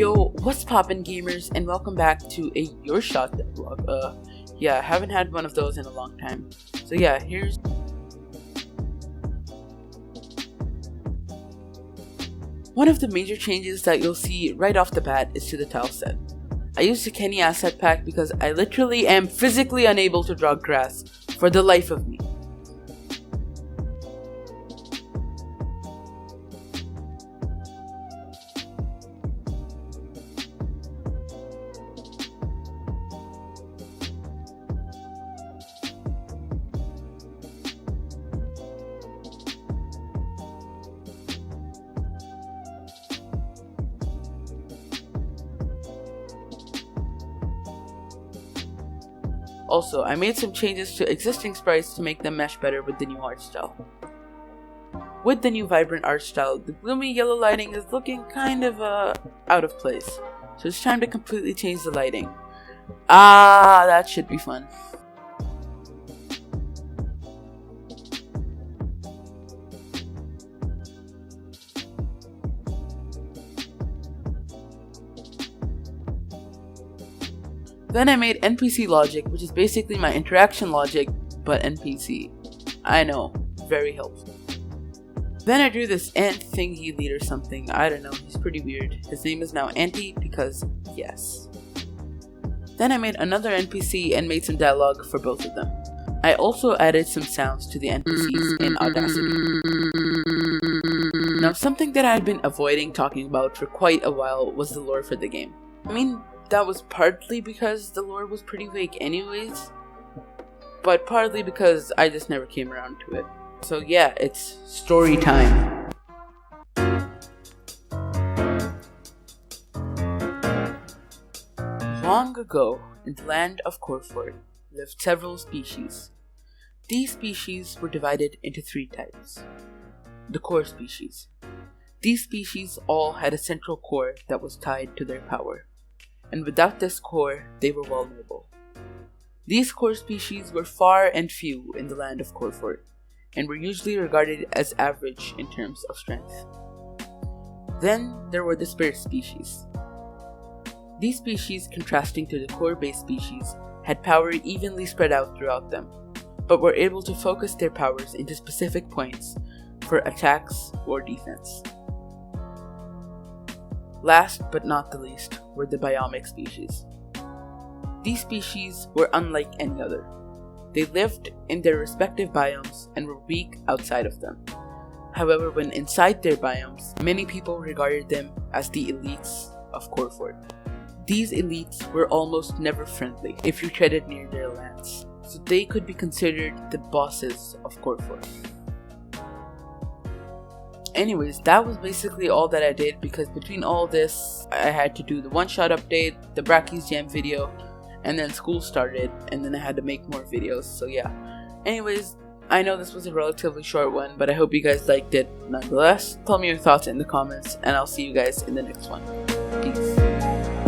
Yo, what's poppin' gamers, and welcome back to a YourShot devlog. Yeah, I haven't had one of those in a long time. So yeah, here's one of the major changes that you'll see right off the bat is to the tile set. I used the Kenny asset pack because I literally am physically unable to draw grass for the life of me. Also, I made some changes to existing sprites to make them mesh better with the new art style. With the new vibrant art style, the gloomy yellow lighting is looking kind of out of place. So it's time to completely change the lighting. That should be fun. Then I made NPC logic, which is basically my interaction logic, but NPC. I know, very helpful. Then I drew this ant thingy lead or something, I don't know, he's pretty weird. His name is now Anti because yes. Then I made another NPC and made some dialogue for both of them. I also added some sounds to the NPCs in Audacity. Now something that I had been avoiding talking about for quite a while was the lore for the game. I mean, that was partly because the lore was pretty vague anyways, but partly because I just never came around to it. So yeah, it's story time. Long ago, in the land of Corford, lived several species. These species were divided into three types. The core species. These species all had a central core that was tied to their power. And without this core, they were vulnerable. These core species were far and few in the land of Corford, and were usually regarded as average in terms of strength. Then there were the spirit species. These species, contrasting to the core-based species, had power evenly spread out throughout them, but were able to focus their powers into specific points for attacks or defense. Last but not the least were the BIOMIC species. These species were unlike any other. They lived in their respective biomes and were weak outside of them. However, when inside their biomes, many people regarded them as the elites of Corford. These elites were almost never friendly if you treaded near their lands, so they could be considered the bosses of Corford. Anyways, that was basically all that I did, because between all this, I had to do the OneShot update, the Brackeys jam video, and then school started, and then I had to make more videos, so yeah. Anyways, I know this was a relatively short one, but I hope you guys liked it nonetheless. Tell me your thoughts in the comments, and I'll see you guys in the next one. Peace.